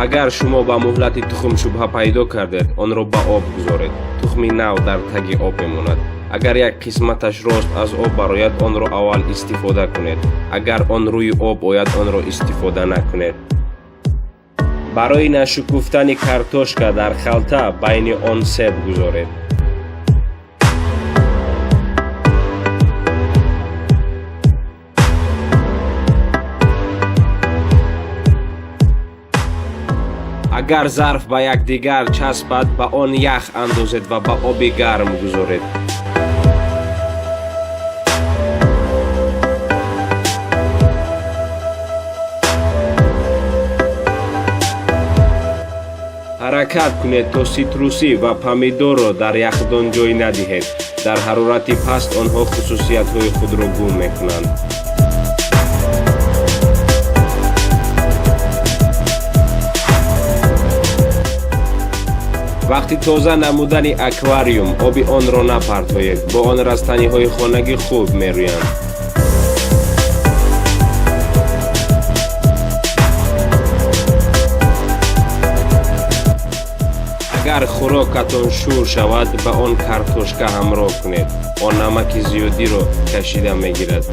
агар шумо ба муҳлати тухмшубҳа пайдо кардед, онро ба об гузоред. Тухми нав дар таги об мемонад. агар як қисматаш рост аз об барояд, онро аввал истифода кунед. агар он рӯи об ояд, онро истифода накунед. барои нашукуфтани картошка дар халта байни он себ гузоред. агар зарф ба якдигар часпад, ба он ях андозед ва ба оби гарм гузоред. ҳаракат кунед то ситрусӣ ва помидорро дар яхдон ҷой надиҳед. дар ҳарорати паст онҳо хусусиятҳои худро гум мекунанд. вақти тоза намудани аквариум, оби онро напартоед. бо он растаниҳои хонагӣ хуб мерӯянд. агар хӯрокатон шӯр шавад, ба он картошка ҳамроҳ кунед. он намаки зиёдиро кашида мегирад.